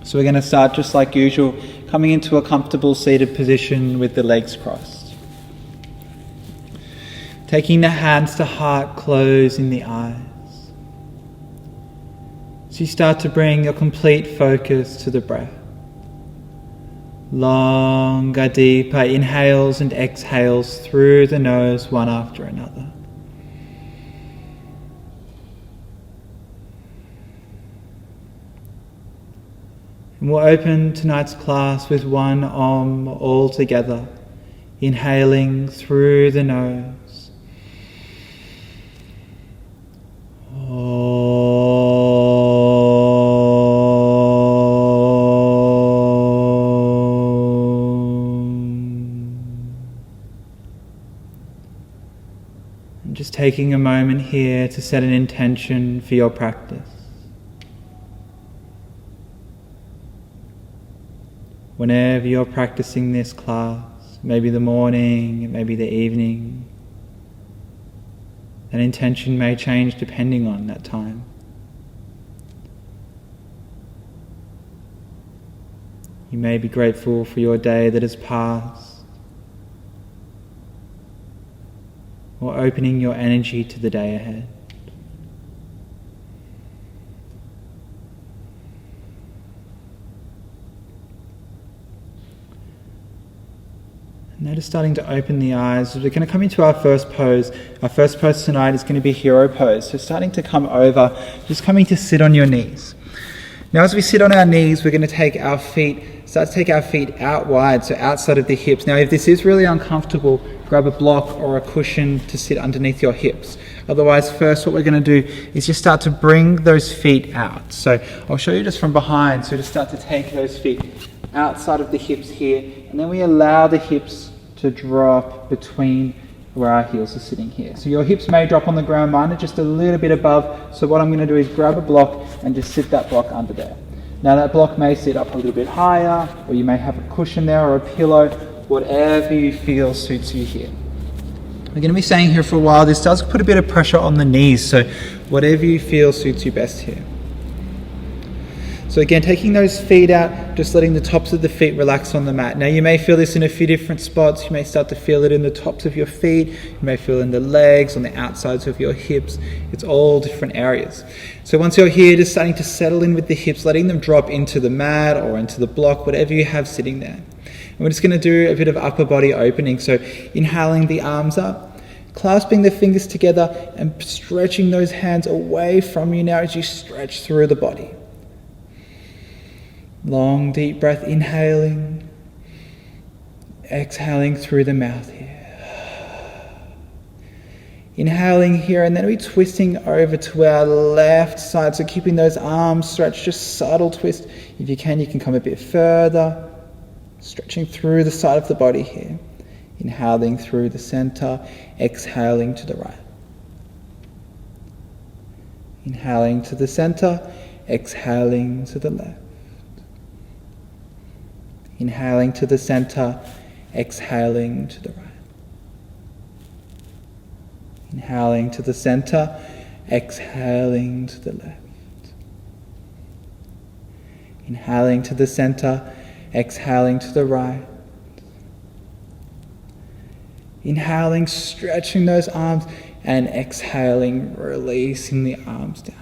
So we're going to start just like usual, coming into a comfortable seated position with the legs crossed. Taking the hands to heart, closing the eyes. So you start to bring your complete focus to the breath. Longer, deeper inhales and exhales through the nose, one after another. And we'll open tonight's class with one Om all together, inhaling through the nose. And just taking a moment here to set an intention for your practice. Whenever you're practicing this class, maybe the morning, maybe the evening, that intention may change depending on that time. You may be grateful for your day that has passed, or opening your energy to the day ahead. Now just starting to open the eyes. We're going to come into our first pose. Our first pose tonight is going to be hero pose. So starting to come over, just coming to sit on your knees. Now as we sit on our knees, we're going to start to take our feet out wide, so outside of the hips. Now if this is really uncomfortable, grab a block or a cushion to sit underneath your hips. Otherwise, first what we're going to do is just start to bring those feet out. So I'll show you just from behind. So just start to take those feet outside of the hips here, and then we allow the hips to drop between where our heels are sitting here. So your hips may drop on the ground, mine are just a little bit above. So what I'm going to do is grab a block and just sit that block under there. Now that block may sit up a little bit higher, or you may have a cushion there or a pillow, whatever you feel suits you here. We're going to be staying here for a while. This does put a bit of pressure on the knees, so whatever you feel suits you best here. So again, taking those feet out, just letting the tops of the feet relax on the mat. Now you may feel this in a few different spots. You may start to feel it in the tops of your feet. You may feel it in the legs, on the outsides of your hips. It's all different areas. So once you're here, just starting to settle in with the hips, letting them drop into the mat or into the block, whatever you have sitting there. And we're just going to do a bit of upper body opening. So inhaling the arms up, clasping the fingers together and stretching those hands away from you now as you stretch through the body. Long, deep breath, inhaling, exhaling through the mouth here. Inhaling here, and then we're twisting over to our left side, so keeping those arms stretched, just subtle twist. If you can come a bit further, stretching through the side of the body here. Inhaling through the center, exhaling to the right. Inhaling to the center, exhaling to the left. Inhaling to the center, exhaling to the right. Inhaling to the center, exhaling to the left. Inhaling to the center, exhaling to the right. Inhaling, stretching those arms, and exhaling, releasing the arms down.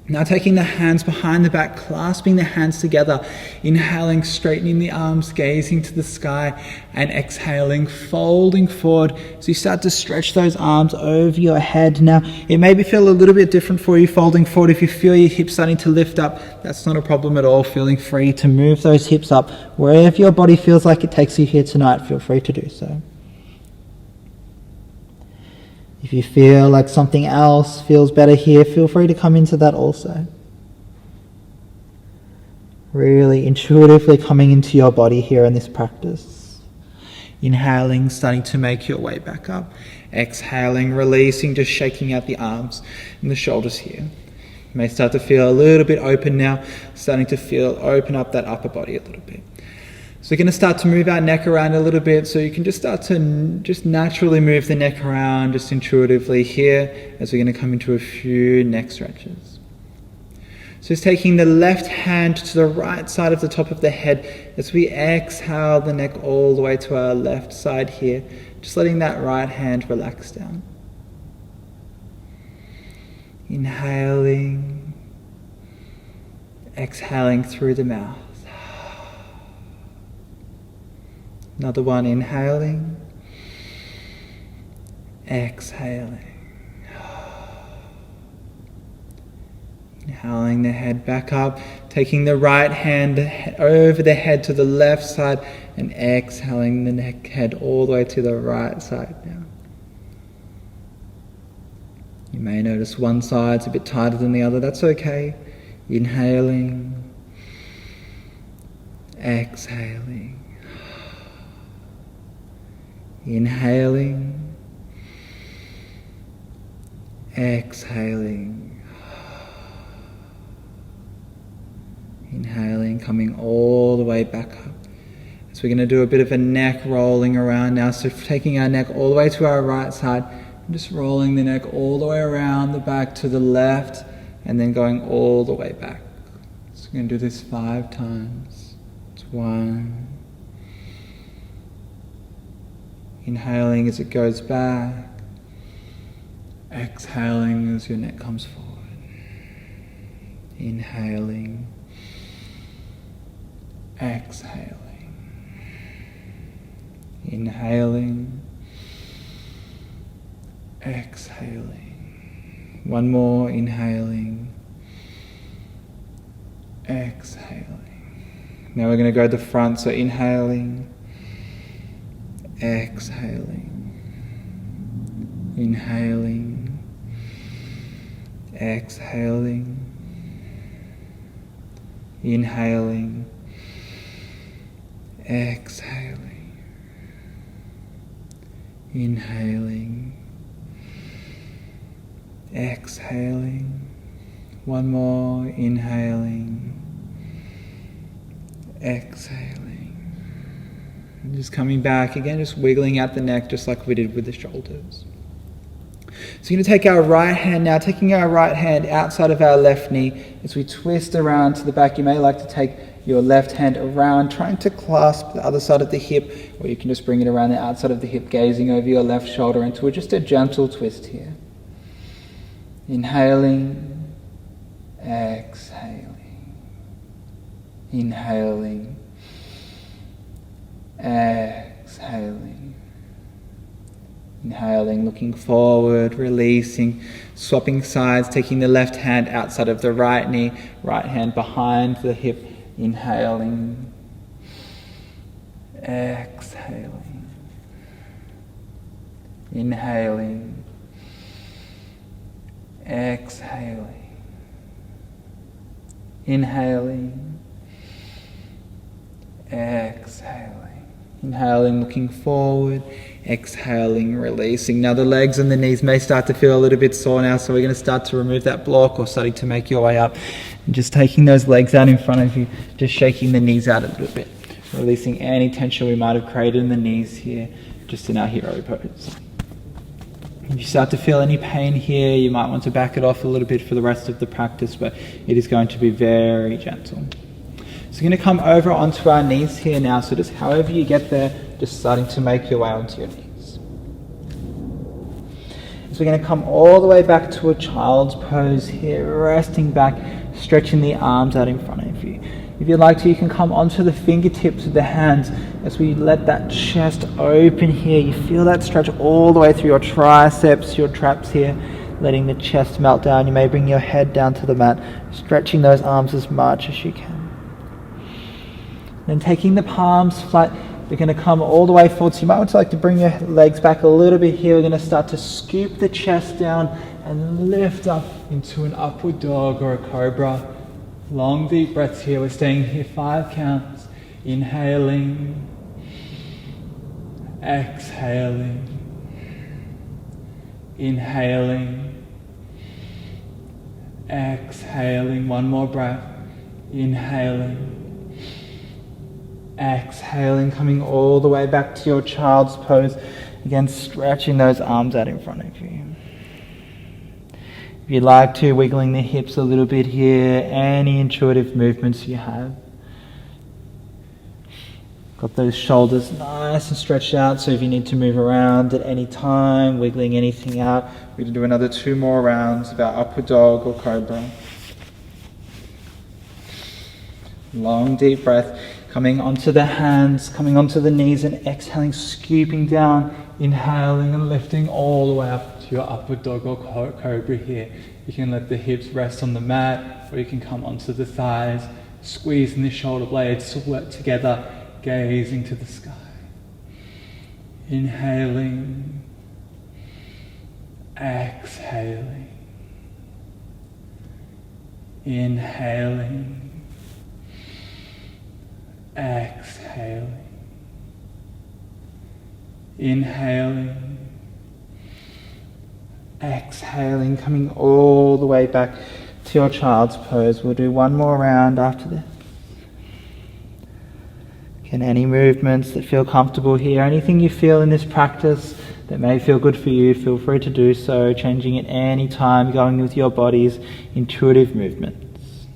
Now taking the hands behind the back, clasping the hands together, inhaling, straightening the arms, gazing to the sky, and exhaling, folding forward. So you start to stretch those arms over your head. Now, it may feel a little bit different for you folding forward. If you feel your hips starting to lift up, that's not a problem at all. Feeling free to move those hips up. Wherever your body feels like it takes you here tonight, feel free to do so. If you feel like something else feels better here, feel free to come into that also. Really intuitively coming into your body here in this practice. Inhaling, starting to make your way back up. Exhaling, releasing, just shaking out the arms and the shoulders here. You may start to feel a little bit open now, starting to open up that upper body a little bit. So we're going to start to move our neck around a little bit, so you can just start to just naturally move the neck around just intuitively here as we're going to come into a few neck stretches. So just taking the left hand to the right side of the top of the head as we exhale the neck all the way to our left side here. Just letting that right hand relax down. Inhaling, exhaling through the mouth. Another one, inhaling, exhaling. Inhaling the head back up, taking the right hand over the head to the left side and exhaling the neck head all the way to the right side now. You may notice one side's a bit tighter than the other, that's okay. Inhaling, exhaling. Inhaling, exhaling. Inhaling, coming all the way back up. So we're going to do a bit of a neck rolling around now. So taking our neck all the way to our right side, and just rolling the neck all the way around the back to the left, and then going all the way back. So we're going to do this 5 times. It's 1. Inhaling as it goes back. Exhaling as your neck comes forward. Inhaling. Exhaling. Inhaling. Exhaling. One more, inhaling. Exhaling. Now we're going to go to the front, so inhaling. Exhaling. Inhaling. Exhaling. Inhaling. Exhaling. Inhaling. Exhaling. One more, inhaling. Exhaling. And just coming back again, just wiggling out the neck just like we did with the shoulders. So you're going to take our right hand now, taking our right hand outside of our left knee as we twist around to the back. You may like to take your left hand around, trying to clasp the other side of the hip, or you can just bring it around the outside of the hip, gazing over your left shoulder into just a gentle twist here. Inhaling, exhaling. Inhaling, exhaling. Inhaling, looking forward, releasing, swapping sides, taking the left hand outside of the right knee, right hand behind the hip. Inhaling, exhaling. Inhaling, exhaling. Inhaling, exhaling. Inhaling, looking forward. Exhaling, releasing. Now the legs and the knees may start to feel a little bit sore now, so we're going to start to remove that block or starting to make your way up. And just taking those legs out in front of you, just shaking the knees out a little bit. Releasing any tension we might have created in the knees here, just in our hero pose. If you start to feel any pain here, you might want to back it off a little bit for the rest of the practice, but it is going to be very gentle. So we're going to come over onto our knees here now, so just however you get there, just starting to make your way onto your knees. So we're going to come all the way back to a child's pose here, resting back, stretching the arms out in front of you. If you'd like to, you can come onto the fingertips of the hands as we let that chest open here. You feel that stretch all the way through your triceps, your traps here, letting the chest melt down. You may bring your head down to the mat, stretching those arms as much as you can. Then taking the palms flat, we're going to come all the way forward. So you might want to like to bring your legs back a little bit here. We're going to start to scoop the chest down and lift up into an upward dog or a cobra. Long deep breaths here. We're staying here 5 counts. Inhaling, exhaling, inhaling, exhaling. One more breath. Inhaling, exhaling, coming all the way back to your child's pose. Again, stretching those arms out in front of you. If you'd like to, wiggling the hips a little bit here, any intuitive movements you have. Got those shoulders nice and stretched out, so if you need to move around at any time, wiggling anything out, we're going to do another 2 more rounds of our upward dog or cobra. Long deep breath, coming onto the hands, coming onto the knees and exhaling, scooping down, inhaling and lifting all the way up to your upward dog or cobra here. You can let the hips rest on the mat, or you can come onto the thighs, squeezing the shoulder blades to work together, gazing to the sky. Inhaling, exhaling, inhaling, exhaling, inhaling, exhaling, coming all the way back to your child's pose. We'll do 1 more round after this. Again, any movements that feel comfortable here, anything you feel in this practice that may feel good for you, feel free to do so, changing at any time, going with your body's intuitive movements.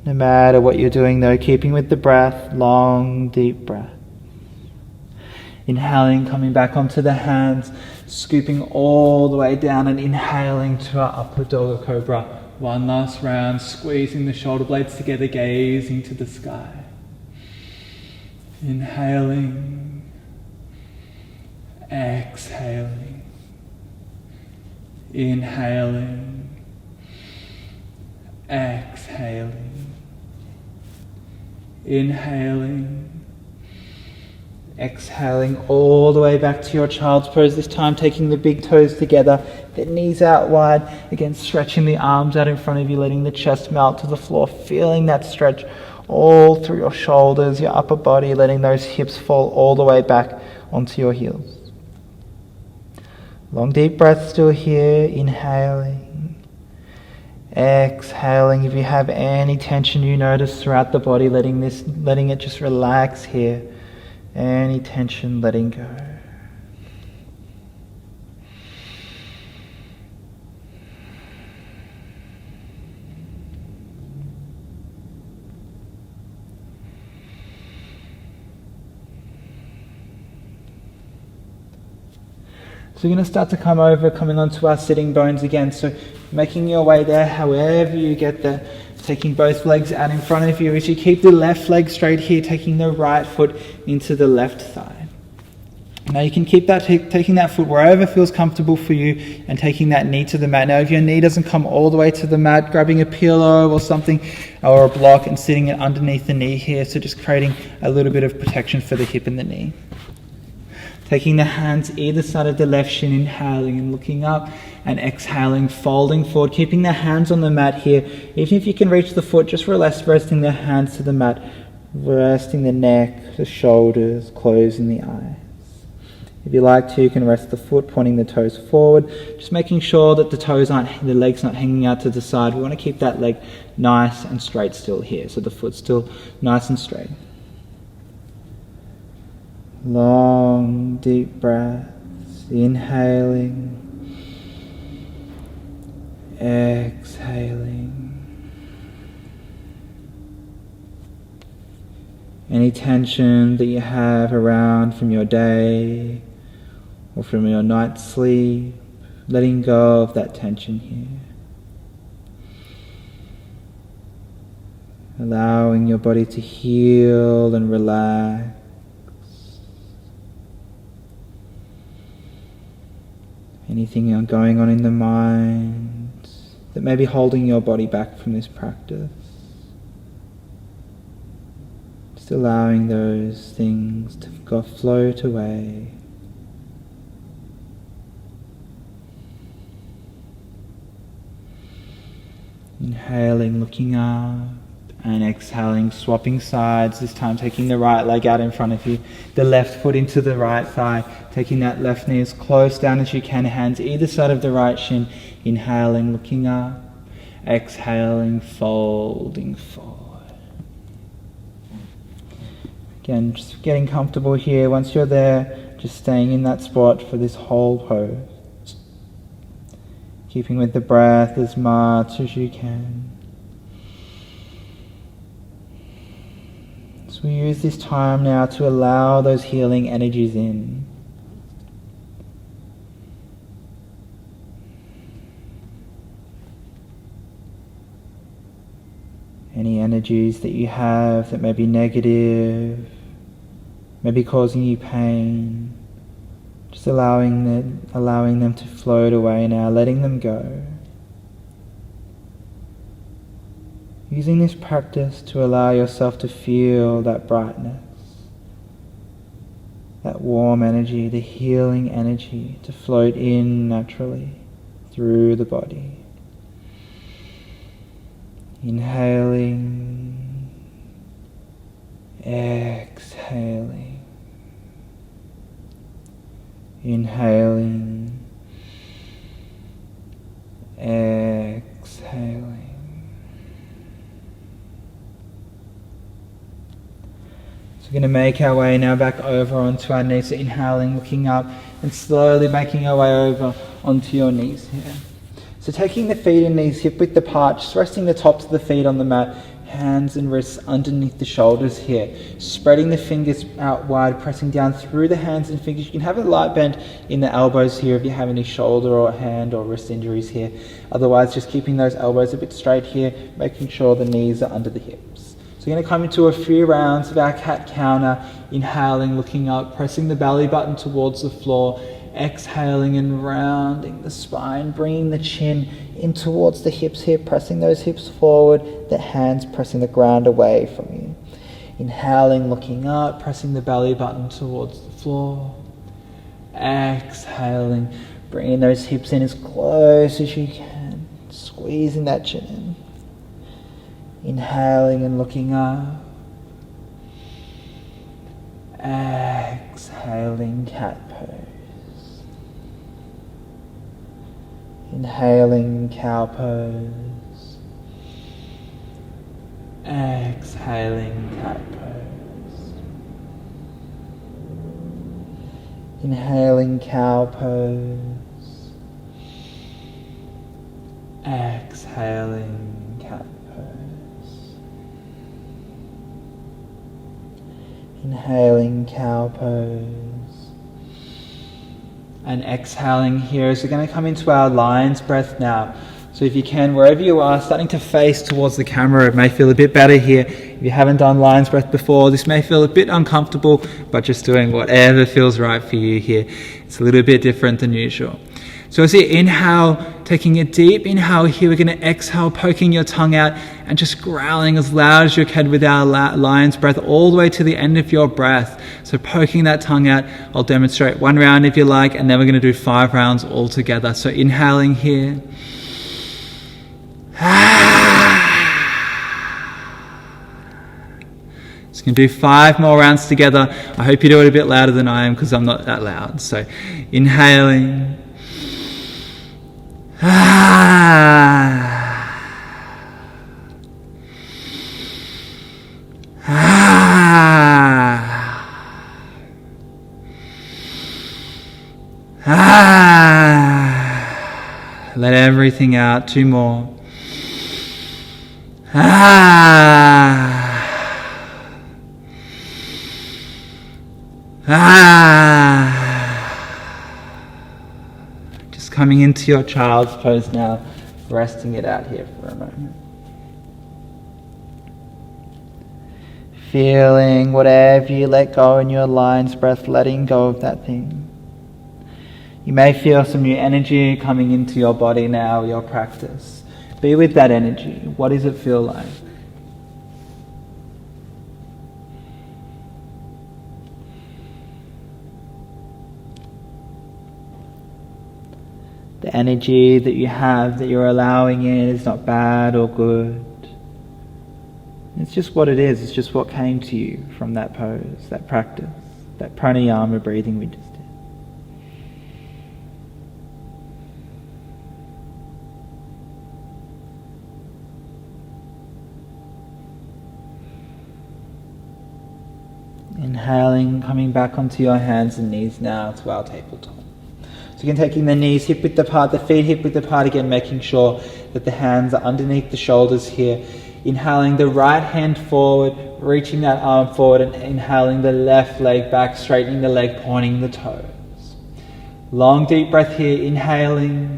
No matter what you're doing though, keeping with the breath, long, deep breath. Inhaling, coming back onto the hands, scooping all the way down and inhaling to our upward dog or cobra. 1 last round, squeezing the shoulder blades together, gazing to the sky. Inhaling, exhaling, inhaling, exhaling, inhaling, exhaling all the way back to your child's pose, this time taking the big toes together, the knees out wide, again stretching the arms out in front of you, letting the chest melt to the floor, feeling that stretch all through your shoulders, your upper body, letting those hips fall all the way back onto your heels. Long deep breath still here, inhaling, exhaling. If you have any tension you notice throughout the body, letting it just relax here. Any tension, letting go. So you're going to start to coming onto our sitting bones again. So making your way there, however you get there. Taking both legs out in front of you as you keep the left leg straight here, taking the right foot into the left thigh. Now you can keep that, taking that foot wherever feels comfortable for you and taking that knee to the mat. Now if your knee doesn't come all the way to the mat, grabbing a pillow or something or a block and sitting it underneath the knee here. So just creating a little bit of protection for the hip and the knee. Taking the hands either side of the left shin, inhaling and looking up, and exhaling, folding forward, keeping the hands on the mat here. Even if you can reach the foot, just resting the hands to the mat, resting the neck, the shoulders, closing the eyes. If you like to, you can rest the foot, pointing the toes forward, just making sure that the leg's not hanging out to the side. We want to keep that leg nice and straight still here, so the foot's still nice and straight. Long, deep breaths, inhaling, exhaling. Any tension that you have around from your day or from your night's sleep, letting go of that tension here. Allowing your body to heal and relax. Anything going on in the mind that may be holding your body back from this practice. Just allowing those things to float away. Inhaling, looking up, and exhaling, swapping sides, this time taking the right leg out in front of you, the left foot into the right thigh, taking that left knee as close down as you can, hands either side of the right shin, inhaling, looking up, exhaling, folding forward. Again, just getting comfortable here. Once you're there, just staying in that spot for this whole pose. keeping with the breath as much as you can. So we use this time now to allow those healing energies in. Any energies that you have that may be negative, may be causing you pain, just allowing them to float away now, letting them go. Using this practice to allow yourself to feel that brightness, that warm energy, the healing energy to float in naturally through the body. Inhaling, exhaling, inhaling, exhaling. So we're going to make our way now back over onto our knees, so inhaling, looking up, and slowly making our way over onto your knees here. So taking the feet and knees hip width apart, just resting the tops of the feet on the mat, hands and wrists underneath the shoulders here. Spreading the fingers out wide, pressing down through the hands and fingers. You can have a light bend in the elbows here if you have any shoulder or hand or wrist injuries here. Otherwise, just keeping those elbows a bit straight here, making sure the knees are under the hips. So we're going to come into a few rounds of our cat counter, inhaling, looking up, pressing the belly button towards the floor, exhaling and rounding the spine, bringing the chin in towards the hips here, pressing those hips forward, the hands pressing the ground away from you. Inhaling, looking up, pressing the belly button towards the floor. Exhaling, bringing those hips in as close as you can, squeezing that chin in. Inhaling and looking up. Exhaling, cat pose. Inhaling, cow pose. Exhaling, cat pose. Inhaling, cow pose. Exhaling, cat pose. Inhaling, cow pose. And exhaling here. So we're going to come into our lion's breath now. So if you can, wherever you are, starting to face towards the camera, it may feel a bit better here. If you haven't done lion's breath before, this may feel a bit uncomfortable, but just doing whatever feels right for you here. It's a little bit different than usual. So as you inhale, taking a deep inhale here, we're going to exhale, poking your tongue out and just growling as loud as you can with our lion's breath all the way to the end of your breath. So poking that tongue out, I'll demonstrate 1 round if you like, and then we're going to do 5 rounds all together. So inhaling here. Just going to do 5 more rounds together. I hope you do it a bit louder than I am because I'm not that loud. So inhaling. Let everything out. 2 more. Just coming into your child's pose now, resting it out here for a moment. Feeling whatever you let go in your lion's breath, letting go of that thing. You may feel some new energy coming into your body now, your practice. Be with that energy. What does it feel like? The energy that you have, that you're allowing in, is not bad or good. It's just what it is. It's just what came to you from that pose, that practice, that pranayama breathing we just did. Inhaling, coming back onto your hands and knees now to our tabletop. So again, taking the knees hip width apart, the feet hip width apart again, making sure that the hands are underneath the shoulders here. Inhaling the right hand forward, reaching that arm forward, and inhaling the left leg back, straightening the leg, pointing the toes. Long deep breath here, inhaling,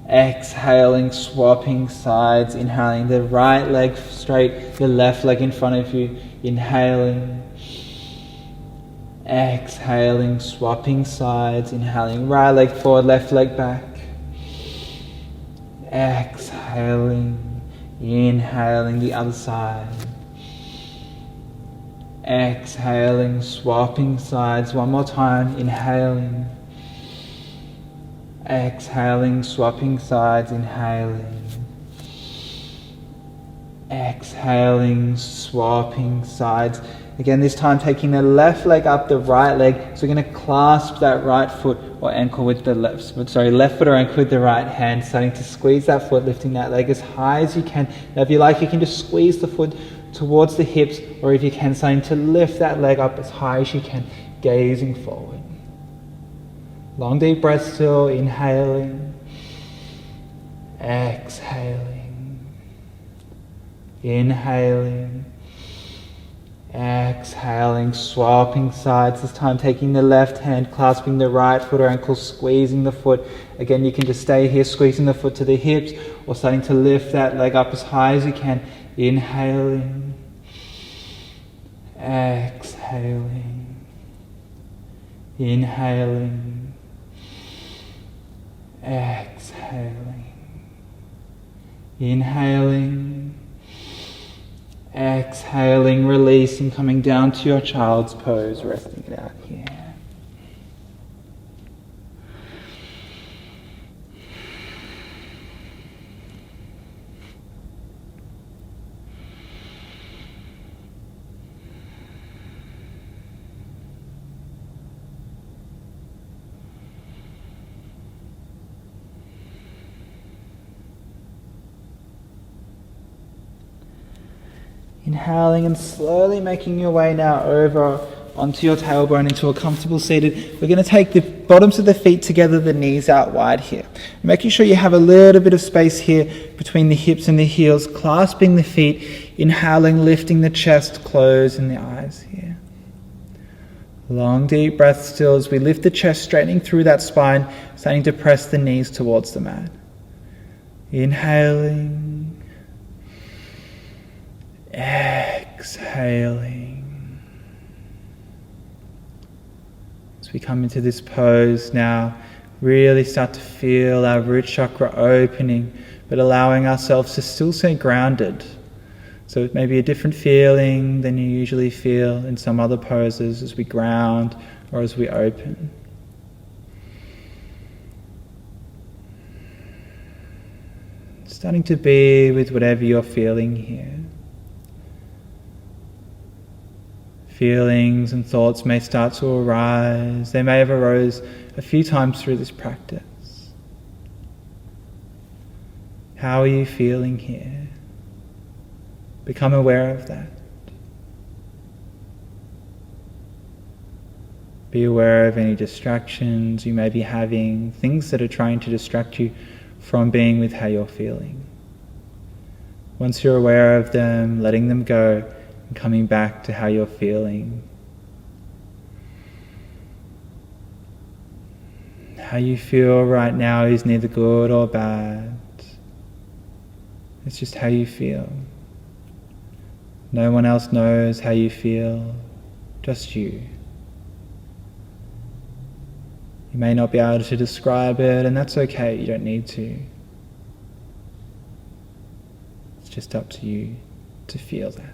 exhaling, swapping sides, inhaling the right leg straight, the left leg in front of you, inhaling, exhaling, swapping sides, inhaling right leg forward, left leg back, exhaling, inhaling the other side, exhaling, swapping sides, one more time, inhaling, exhaling, swapping sides, inhaling, exhaling, swapping sides. Again, this time taking the left leg up, the right leg. So we're going to clasp that right foot or ankle with the left foot or ankle with the right hand, starting to squeeze that foot, lifting that leg as high as you can. Now if you like, you can just squeeze the foot towards the hips, or if you can, starting to lift that leg up as high as you can, gazing forward. Long deep breath still, inhaling, exhaling, inhaling, exhaling, swapping sides, this time taking the left hand, clasping the right foot or ankle, squeezing the foot. Again, you can just stay here, squeezing the foot to the hips, or starting to lift that leg up as high as you can, inhaling, exhaling, inhaling, exhaling, inhaling, exhaling, releasing, coming down to your child's pose, resting it out here. Inhaling and slowly making your way now over onto your tailbone into a comfortable seated. We're going to take the bottoms of the feet together, the knees out wide here. Making sure you have a little bit of space here between the hips and the heels, clasping the feet, inhaling, lifting the chest, closing the eyes here. Long deep breath still as we lift the chest, straightening through that spine, starting to press the knees towards the mat. Inhaling, exhaling. As we come into this pose now, really start to feel our root chakra opening, but allowing ourselves to still stay grounded. So it may be a different feeling than you usually feel in some other poses as we ground or as we open. Starting to be with whatever you're feeling here. Feelings and thoughts may start to arise. They may have arose a few times through this practice. How are you feeling here? Become aware of that. Be aware of any distractions you may be having, things that are trying to distract you from being with how you're feeling. Once you're aware of them, letting them go, and coming back to how you're feeling. How you feel right now is neither good or bad. It's just how you feel. No one else knows how you feel, just you. You may not be able to describe it, and that's okay, you don't need to. It's just up to you to feel that.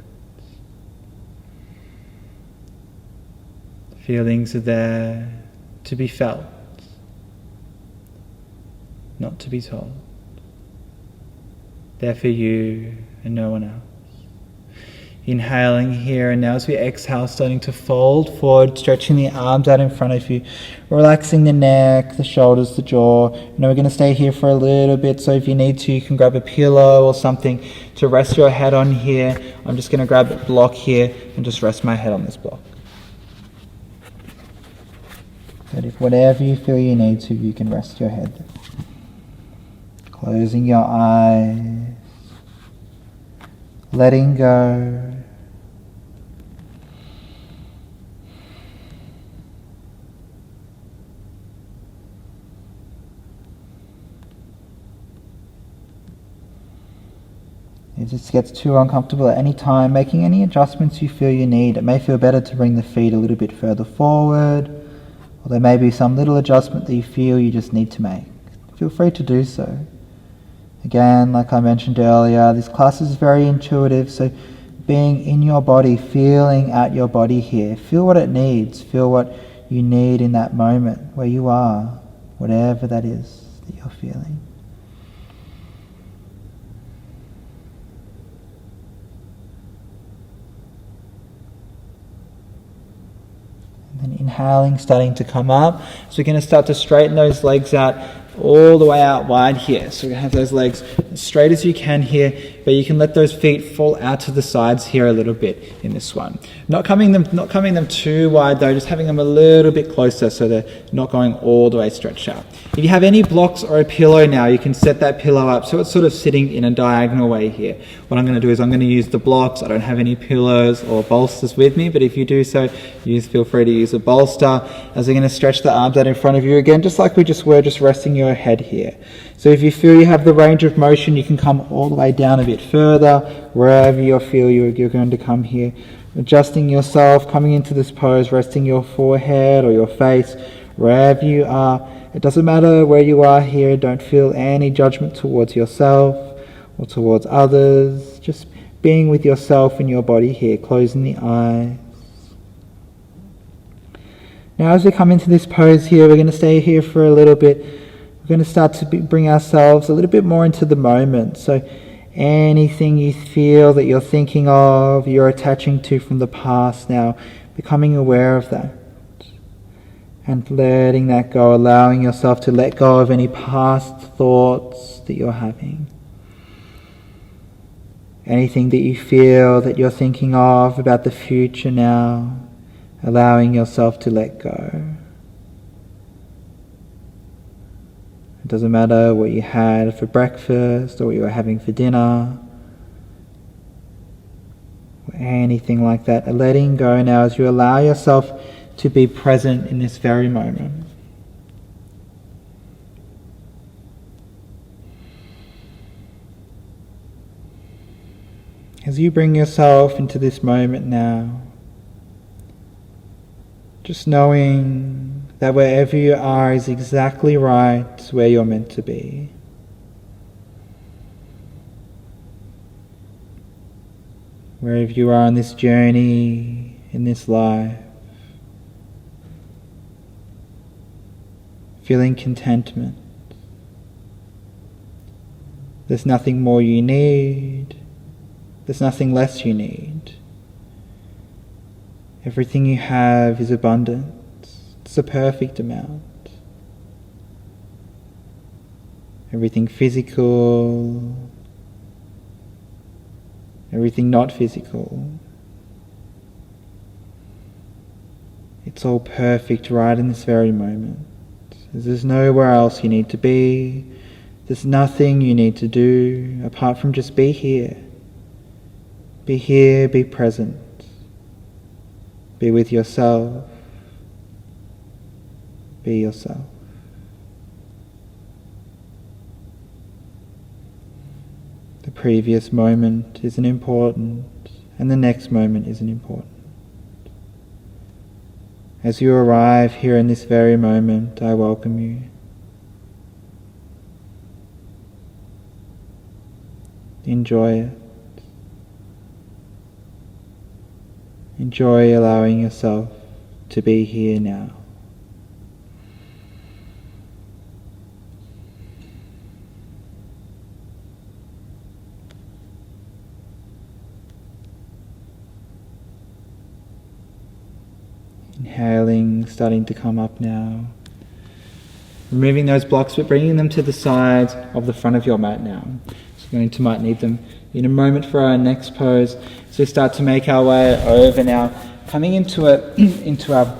Feelings are there to be felt, not to be told. They're for you and no one else. Inhaling here, and now as we exhale, starting to fold forward, stretching the arms out in front of you, relaxing the neck, the shoulders, the jaw. Now we're going to stay here for a little bit, so if you need to, you can grab a pillow or something to rest your head on here. I'm just going to grab a block here and just rest my head on this block. But if whatever you feel you need to, you can rest your head. Closing your eyes, letting go. If it gets too uncomfortable at any time, making any adjustments you feel you need. It may feel better to bring the feet a little bit further forward, or there may be some little adjustment that you feel you just need to make. Feel free to do so. Again, like I mentioned earlier, this class is very intuitive, so being in your body, feeling at your body here, feel what it needs, feel what you need in that moment where you are, whatever that is that you're feeling. And inhaling, starting to come up. So we're going to start to straighten those legs out all the way out wide here. So we're going to have those legs as straight as you can here, but you can let those feet fall out to the sides here a little bit in this one. Not coming them too wide though, just having them a little bit closer so they're not going all the way stretched out. If you have any blocks or a pillow now, you can set that pillow up so it's sort of sitting in a diagonal way here. What I'm going to do is I'm going to use the blocks. I don't have any pillows or bolsters with me, but if you do so, feel free to use a bolster as we're going to stretch the arms out in front of you again, just like we just were, just resting your head here. So if you feel you have the range of motion, you can come all the way down a bit further, wherever you feel you're going to come here. Adjusting yourself, coming into this pose, resting your forehead or your face, wherever you are. It doesn't matter where you are here, don't feel any judgment towards yourself or towards others. Just being with yourself and your body here, closing the eyes. Now as we come into this pose here, we're going to stay here for a little bit. We're going to start to bring ourselves a little bit more into the moment. So anything you feel that you're thinking of, you're attaching to from the past now, becoming aware of that. And letting that go, allowing yourself to let go of any past thoughts that you're having. Anything that you feel that you're thinking of about the future now, allowing yourself to let go. It doesn't matter what you had for breakfast or what you were having for dinner, or anything like that. Letting go now as you allow yourself to be present in this very moment. As you bring yourself into this moment now, just knowing that wherever you are is exactly right where you're meant to be. Wherever you are on this journey, in this life, feeling contentment. There's nothing more you need. There's nothing less you need. Everything you have is abundant. It's a perfect amount. Everything physical, everything not physical. It's all perfect right in this very moment. There's nowhere else you need to be. There's nothing you need to do apart from just be here. Be here, be present. Be with yourself. Be yourself. The previous moment isn't important, and the next moment isn't important. As you arrive here in this very moment, I welcome you. Enjoy it. Enjoy allowing yourself to be here now. Inhaling, starting to come up now. Removing those blocks, but bringing them to the sides of the front of your mat now. So we're going to might need them in a moment for our next pose. So we start to make our way over now, coming into our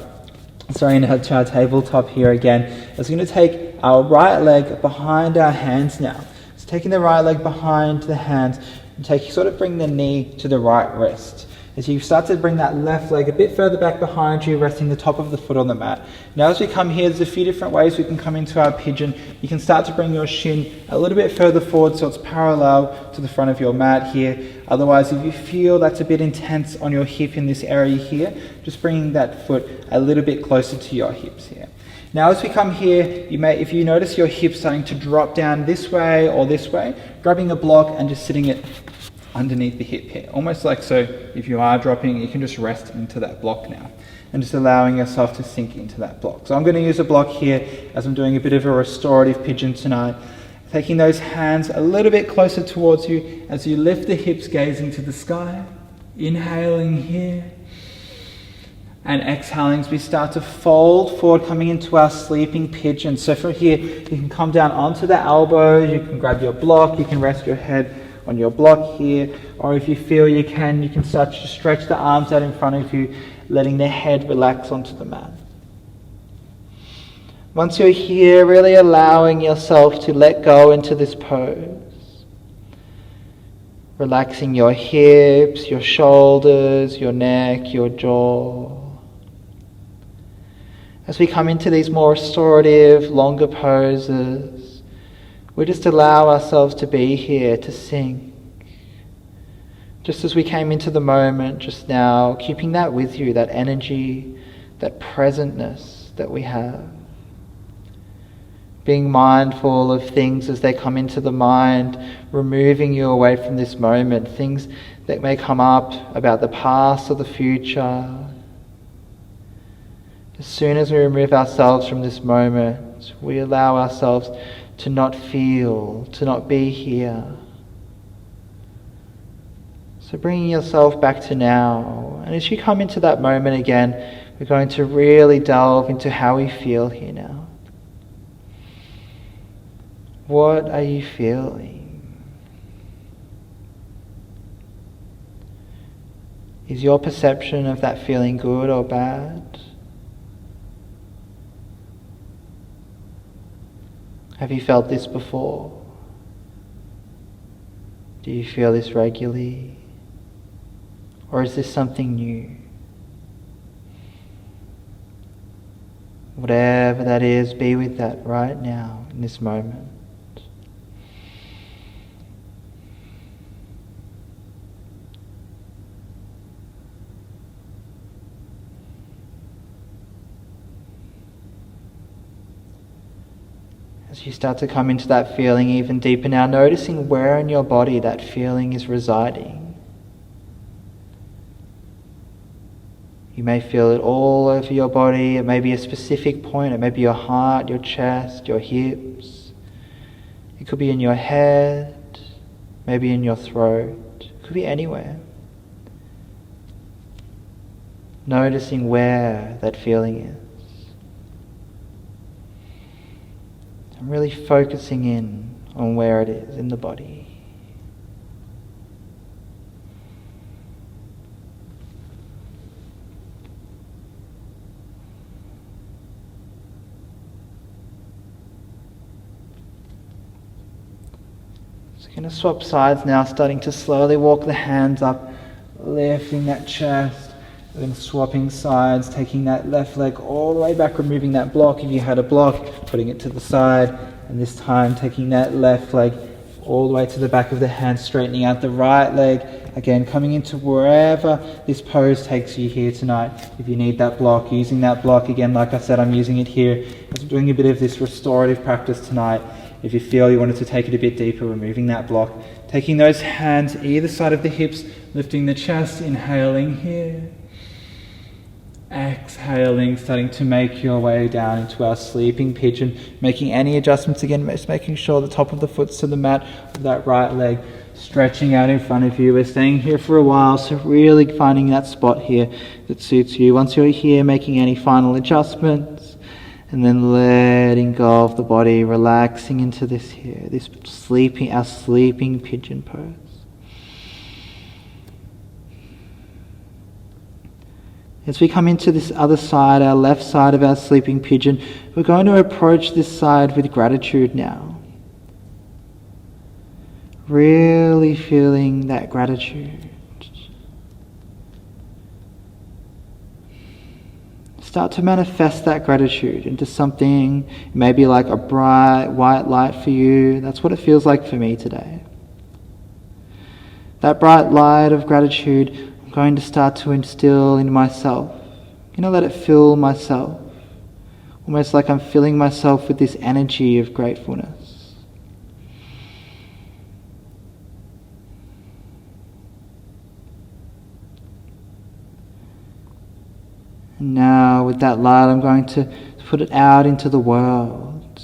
Sorry, now to our tabletop here again. It's going to take our right leg behind our hands now. So taking the right leg behind the hands and sort of bring the knee to the right wrist. As you start to bring that left leg a bit further back behind you, resting the top of the foot on the mat. Now as we come here, there's a few different ways we can come into our pigeon. You can start to bring your shin a little bit further forward so it's parallel to the front of your mat here. Otherwise, if you feel that's a bit intense on your hip in this area here, just bringing that foot a little bit closer to your hips here. Now as we come here, if you notice your hips starting to drop down this way or this way, grabbing a block and just sitting it underneath the hip here. Almost like so, if you are dropping, you can just rest into that block now. And just allowing yourself to sink into that block. So I'm going to use a block here as I'm doing a bit of a restorative pigeon tonight. Taking those hands a little bit closer towards you as you lift the hips, gazing to the sky. Inhaling here. And exhaling as we start to fold forward, coming into our sleeping pigeon. So from here, you can come down onto the elbows, you can grab your block, you can rest your head on your block here, or if you feel you can start to stretch the arms out in front of you, letting the head relax onto the mat. Once you're here, really allowing yourself to let go into this pose. Relaxing your hips, your shoulders, your neck, your jaw. As we come into these more restorative, longer poses, we just allow ourselves to be here, to sink. Just as we came into the moment just now, keeping that with you, that energy, that presentness that we have. Being mindful of things as they come into the mind, removing you away from this moment, things that may come up about the past or the future. As soon as we remove ourselves from this moment, we allow ourselves to not feel, to not be here. So bringing yourself back to now. And as you come into that moment again, we're going to really delve into how we feel here now. What are you feeling? Is your perception of that feeling good or bad? Have you felt this before? Do you feel this regularly? Or is this something new? Whatever that is, be with that right now, in this moment. As you start to come into that feeling even deeper now, noticing where in your body that feeling is residing. You may feel it all over your body. It may be a specific point. It may be your heart, your chest, your hips. It could be in your head, maybe in your throat. It could be anywhere. Noticing where that feeling is. I'm really focusing in on where it is in the body. So you're going to swap sides now, starting to slowly walk the hands up, lifting that chest. Then swapping sides, taking that left leg all the way back, removing that block if you had a block, putting it to the side, and this time taking that left leg all the way to the back of the hand, straightening out the right leg, again coming into wherever this pose takes you here tonight. If you need that block, using that block, again like I said, I'm using it here as I'm doing a bit of this restorative practice tonight. If you feel you wanted to take it a bit deeper, removing that block, taking those hands either side of the hips, lifting the chest, inhaling here. Exhaling, starting to make your way down into our sleeping pigeon, making any adjustments again, just making sure the top of the foot's to the mat with that right leg stretching out in front of you. We're staying here for a while, so really finding that spot here that suits you. Once you're here, making any final adjustments and then letting go of the body, relaxing into this here, our sleeping pigeon pose. As we come into this other side, our left side of our sleeping pigeon, we're going to approach this side with gratitude now. Really feeling that gratitude. Start to manifest that gratitude into something, maybe like a bright white light for you. That's what it feels like for me today. That bright light of gratitude, I'm going to start to instill in myself. I'm going to let it fill myself. Almost like I'm filling myself with this energy of gratefulness. And now with that light, I'm going to put it out into the world.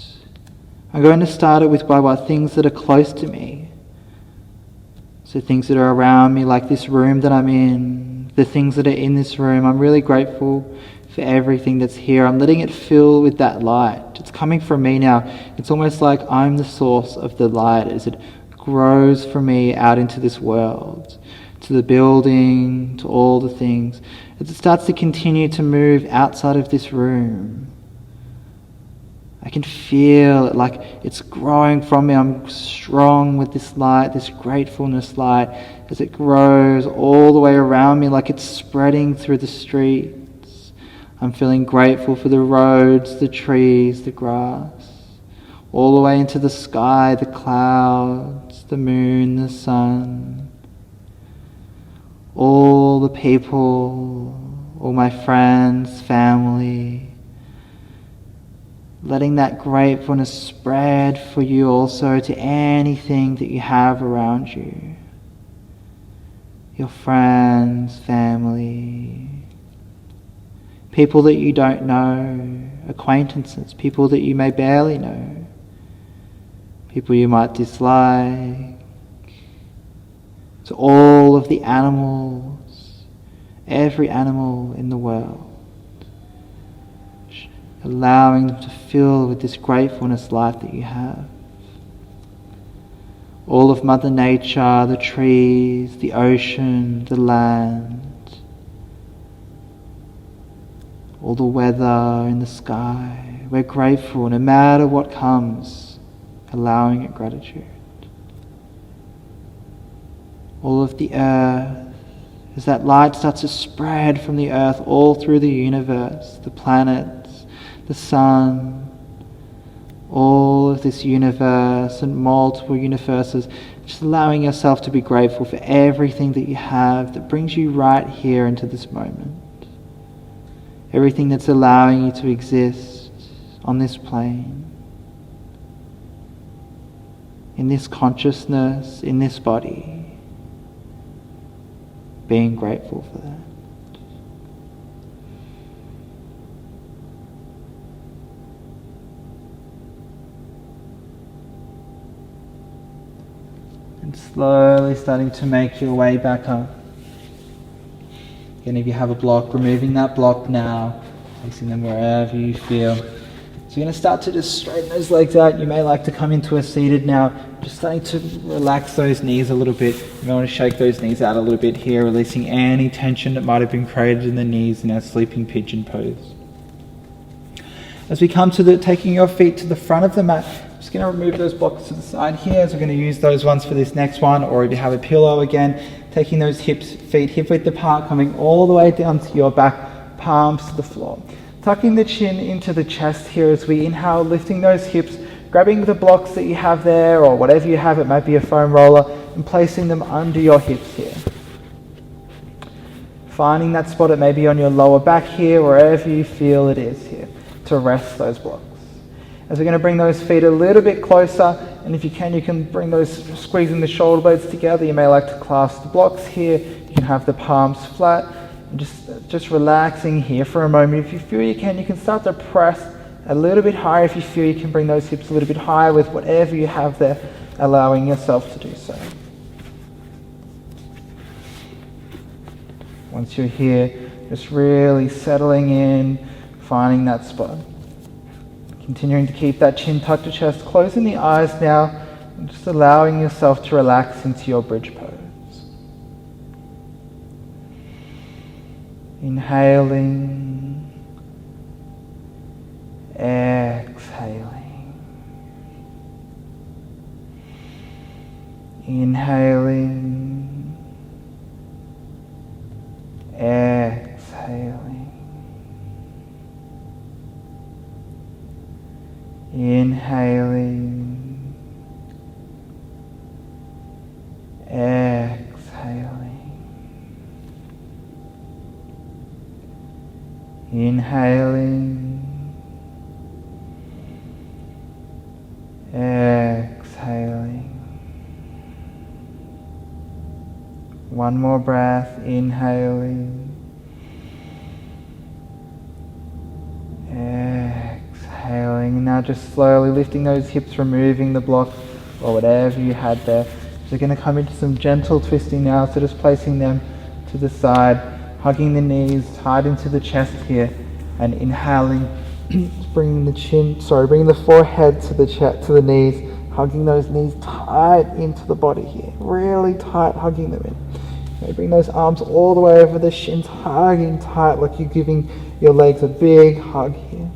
I'm going to start it with by things that are close to me. So things that are around me, like this room that I'm in, the things that are in this room. I'm really grateful for everything that's here. I'm letting it fill with that light. It's coming from me now. It's almost like I'm the source of the light as it grows from me out into this world, to the building, to all the things. As it starts to continue to move outside of this room, I can feel it like it's growing from me. I'm strong with this light, this gratefulness light, as it grows all the way around me, like it's spreading through the streets. I'm feeling grateful for the roads, the trees, the grass, all the way into the sky, the clouds, the moon, the sun. All the people, all my friends, family, letting that gratefulness spread for you also to anything that you have around you. Your friends, family, people that you don't know, acquaintances, people that you may barely know, people you might dislike. So all of the animals, every animal in the world, allowing them to fill with this gratefulness light that you have. All of Mother Nature, the trees, the ocean, the land, all the weather in the sky. We're grateful no matter what comes, allowing it gratitude. All of the earth, as that light starts to spread from the earth all through the universe, the planets, the sun, all of this universe and multiple universes, just allowing yourself to be grateful for everything that you have that brings you right here into this moment. Everything that's allowing you to exist on this plane, in this consciousness, in this body. Being grateful for that. And slowly starting to make your way back up. Again, if you have a block, removing that block now, placing them wherever you feel. So you're going to start to just straighten those legs out. You may like to come into a seated now, just starting to relax those knees a little bit. You may want to shake those knees out a little bit here, releasing any tension that might have been created in the knees in our sleeping pigeon pose. As we come to taking your feet to the front of the mat, I'm just going to remove those blocks to the side here, as we're going to use those ones for this next one, or if you have a pillow again, taking those feet hip width apart, coming all the way down to your back, palms to the floor. Tucking the chin into the chest here as we inhale, lifting those hips, grabbing the blocks that you have there, or whatever you have, it might be a foam roller, and placing them under your hips here. Finding that spot, it may be on your lower back here, wherever you feel it is here, to rest those blocks. As we're going to bring those feet a little bit closer, and if you can bring those, squeezing the shoulder blades together. You may like to clasp the blocks here. You can have the palms flat, and just relaxing here for a moment. If you feel you can start to press a little bit higher. If you feel you can bring those hips a little bit higher with whatever you have there, allowing yourself to do so. Once you're here, just really settling in, finding that spot. Continuing to keep that chin tucked to chest, closing the eyes now, and just allowing yourself to relax into your bridge pose. Inhaling, exhaling. Inhaling, exhaling. Inhaling, exhaling. Inhaling, exhaling. One more breath, inhaling, exhaling. Now just slowly lifting those hips, removing the block or whatever you had there. So we're going to come into some gentle twisting now, so just placing them to the side, hugging the knees tight into the chest here, and inhaling, bringing the forehead to the knees, hugging those knees tight into the body here, really tight, hugging them in. Okay, bring those arms all the way over the shins, hugging tight like you're giving your legs a big hug here.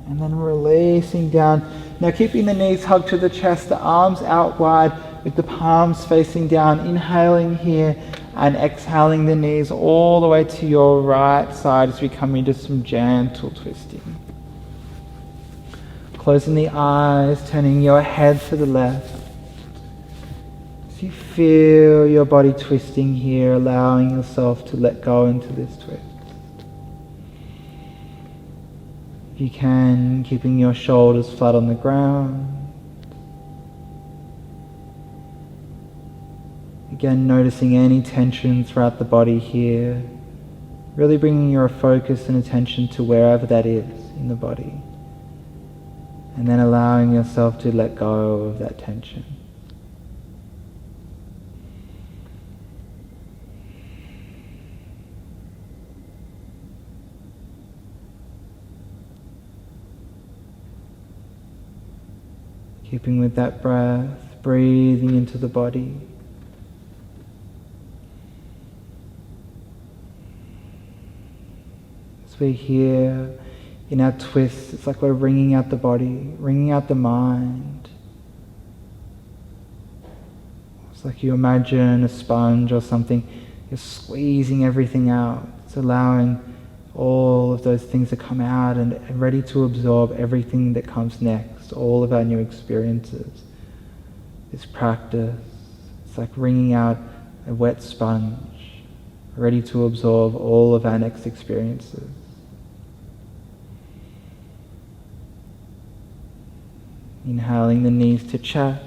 And then releasing down. Now keeping the knees hugged to the chest, the arms out wide with the palms facing down. Inhaling here and exhaling the knees all the way to your right side as we come into some gentle twisting. Closing the eyes, turning your head to the left. As you feel your body twisting here, allowing yourself to let go into this twist. If you can, keeping your shoulders flat on the ground. Again, noticing any tension throughout the body here. Really bringing your focus and attention to wherever that is in the body. And then allowing yourself to let go of that tension. Keeping with that breath, breathing into the body. As we're here in our twist, it's like we're wringing out the body, wringing out the mind. It's like you imagine a sponge or something, you're squeezing everything out. It's allowing all of those things to come out and ready to absorb everything that comes next, all of our new experiences. This practice, it's like wringing out a wet sponge, ready to absorb all of our next experiences. Inhaling the knees to chest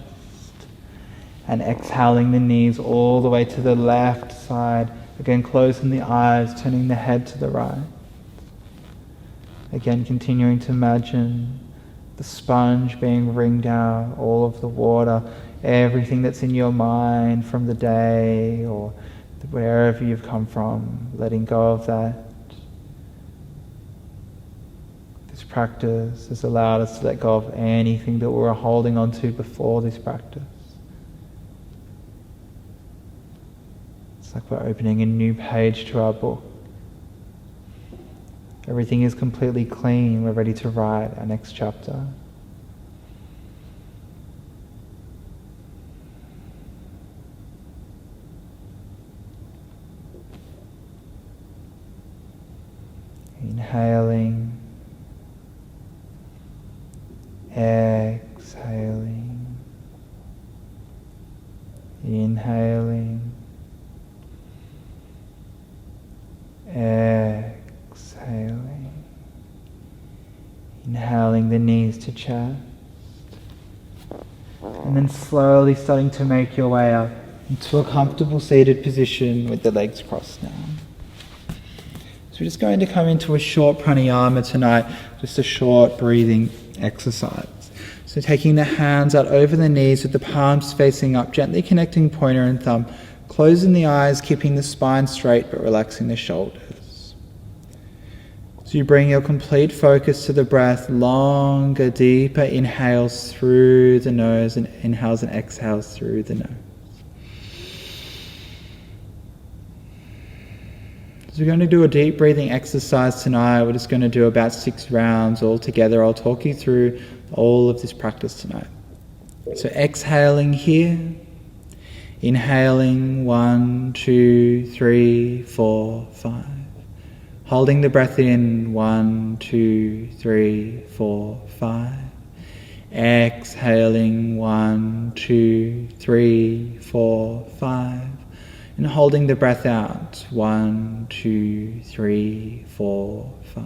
and exhaling the knees all the way to the left side. Again, closing the eyes, turning the head to the right. Again, continuing to imagine the sponge being wringed out, all of the water, everything that's in your mind from the day or wherever you've come from, letting go of that. This practice has allowed us to let go of anything that we were holding on to before this practice. It's like we're opening a new page to our book. Everything is completely clean. We're ready to write our next chapter. Inhaling, exhaling, inhaling, exhaling, inhaling the knees to chest, and then slowly starting to make your way up into a comfortable seated position with the legs crossed now. So we're just going to come into a short pranayama tonight, just a short breathing exercise. So taking the hands out over the knees with the palms facing up, gently connecting pointer and thumb, closing the eyes, keeping the spine straight but relaxing the shoulders. So you bring your complete focus to the breath, longer, deeper inhales through the nose and inhales and exhales through the nose. So we're going to do a deep breathing exercise tonight. We're just going to do about 6 rounds all together. I'll talk you through all of this practice tonight. So exhaling here, inhaling 1, 2, 3, 4, 5. Holding the breath in 1, 2, 3, 4, 5. Exhaling 1, 2, 3, 4, 5. And holding the breath out 1, 2, 3, 4, 5.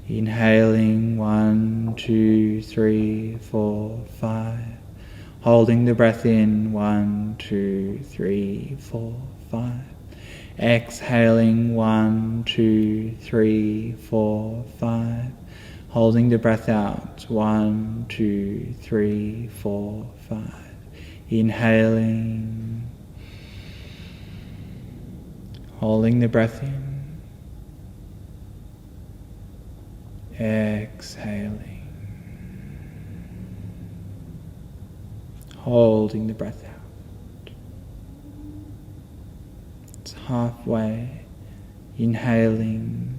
Inhaling 1, 2, 3, 4, 5. Holding the breath in 1, 2, 3, 4, 5. Exhaling 1, 2, 3, 4, 5. Holding the breath out 1, 2, 3, 4, 5. Inhaling. Holding the breath in. Exhaling. Holding the breath out. It's halfway. Inhaling.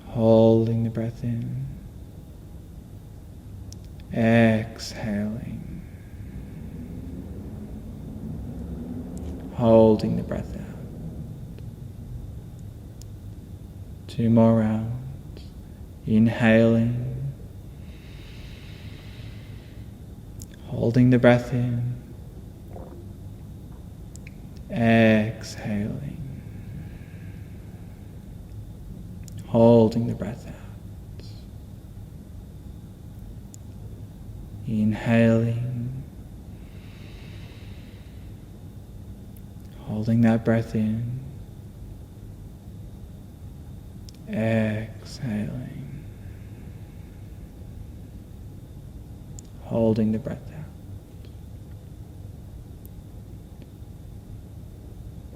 Holding the breath in. Exhaling. Holding the breath out. 2 more rounds. Inhaling. Holding the breath in. Exhaling. Holding the breath out. Inhaling. Holding that breath in. Exhaling. Holding the breath out.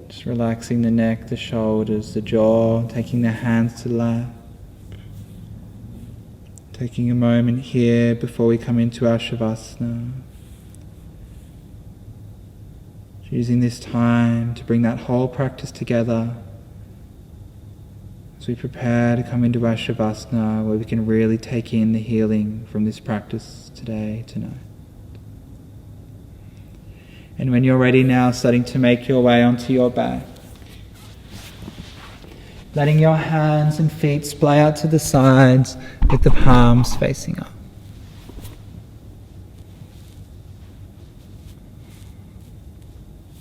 Just relaxing the neck, the shoulders, the jaw, taking the hands to the lap. Taking a moment here before we come into our Shavasana. Using this time to bring that whole practice together as we prepare to come into our Shavasana, where we can really take in the healing from this practice today, tonight. And when you're ready now, starting to make your way onto your back. Letting your hands and feet splay out to the sides with the palms facing up.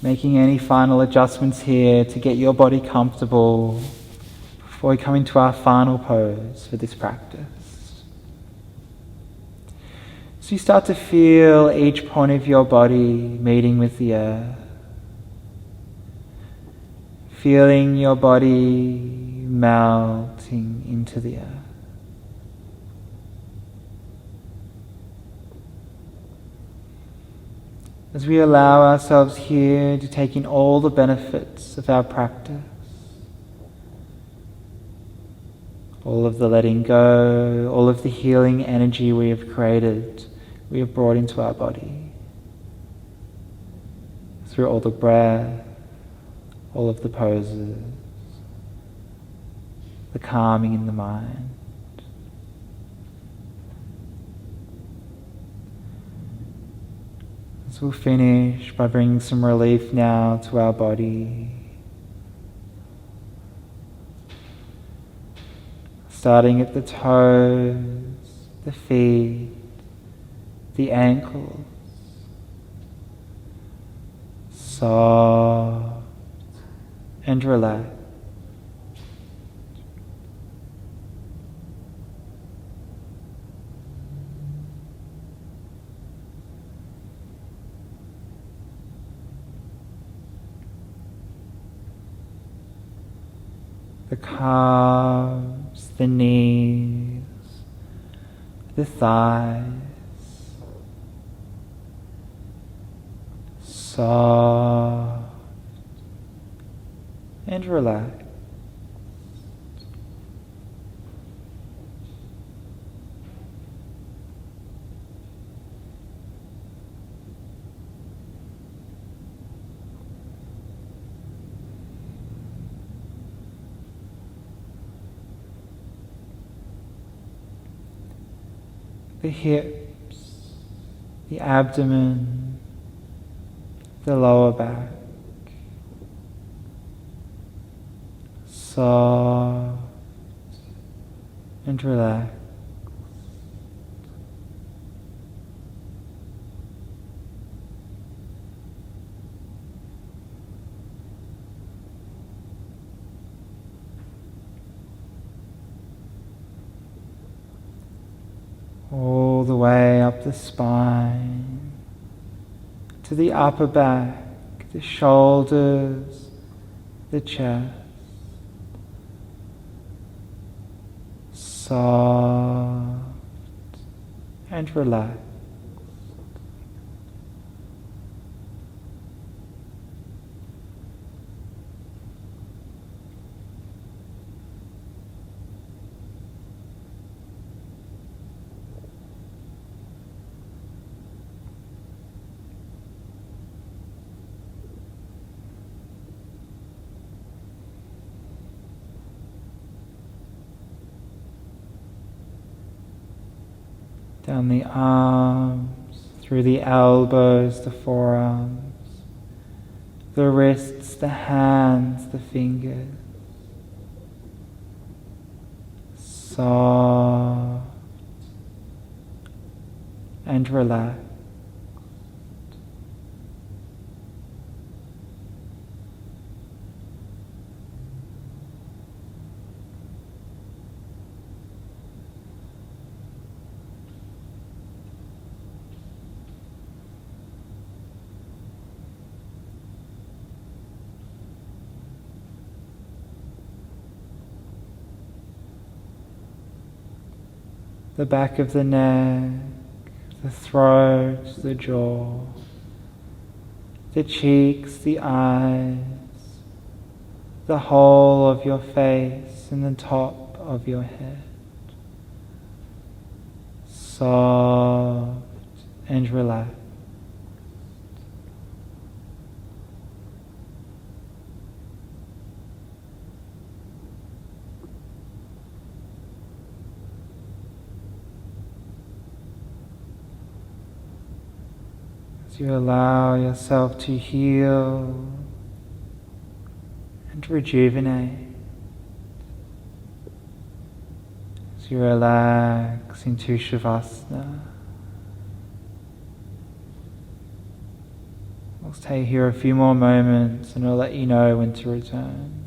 Making any final adjustments here to get your body comfortable before we come into our final pose for this practice. So you start to feel each point of your body meeting with the earth. Feeling your body melting into the earth. As we allow ourselves here to take in all the benefits of our practice, all of the letting go, all of the healing energy we have created, we have brought into our body, through all the breath, all of the poses, the calming in the mind. So we'll finish by bringing some relief now to our body. Starting at the toes, the feet, the ankles. Soft and relaxed. The calves, the knees, the thighs, soft and relaxed. the hips, the abdomen, the lower back. Soft and relaxed. All the way up the spine, to the upper back, the shoulders, the chest. Soft and relaxed. Down the arms, through the elbows, the forearms, the wrists, the hands, the fingers. Soft and relaxed. The back of the neck, the throat, the jaw, the cheeks, the eyes, the whole of your face and the top of your head. Soft and relaxed. As you allow yourself to heal and rejuvenate, as you relax into Shavasana, we'll stay here a few more moments and I'll let you know when to return.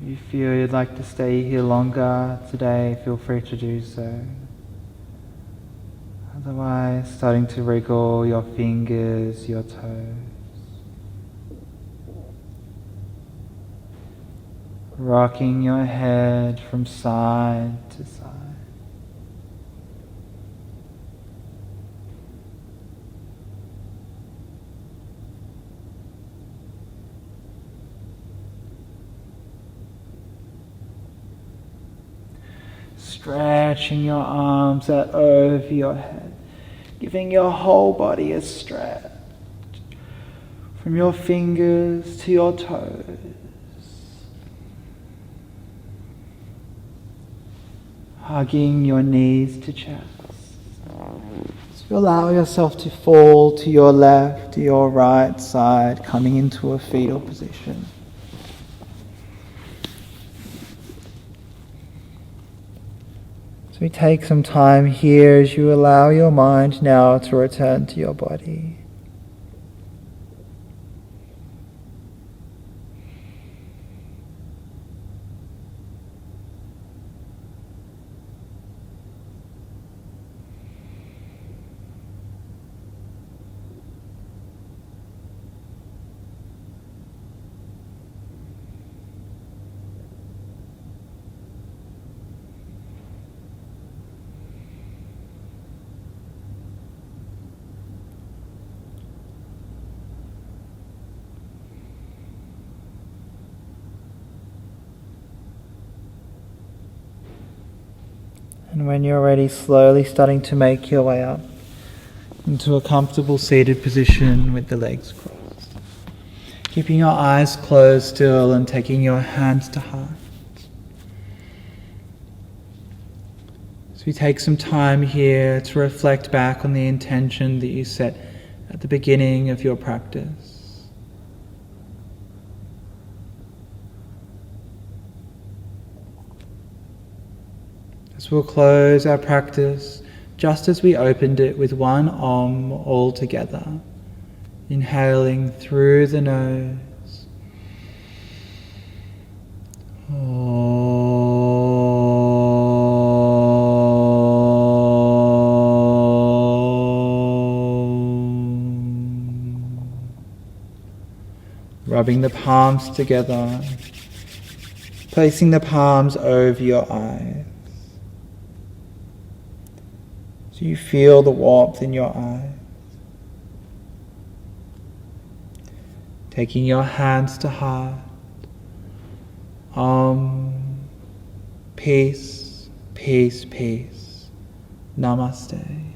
If you feel you'd like to stay here longer today, feel free to do so. Otherwise, starting to wriggle your fingers, your toes. Rocking your head from side to side. Stretching your arms out over your head, giving your whole body a stretch, from your fingers to your toes. Hugging your knees to chest. So allow yourself to fall to your left, to your right side, coming into a fetal position. So we take some time here as you allow your mind now to return to your body. And when you're ready, slowly starting to make your way up into a comfortable seated position with the legs crossed. Keeping your eyes closed still and taking your hands to heart. So we take some time here to reflect back on the intention that you set at the beginning of your practice. As we'll close our practice just as we opened it with one Om all together, inhaling through the nose. Rubbing the palms together, placing the palms over your eyes. So you feel the warmth in your eyes. Taking your hands to heart. Peace, peace, peace. Namaste.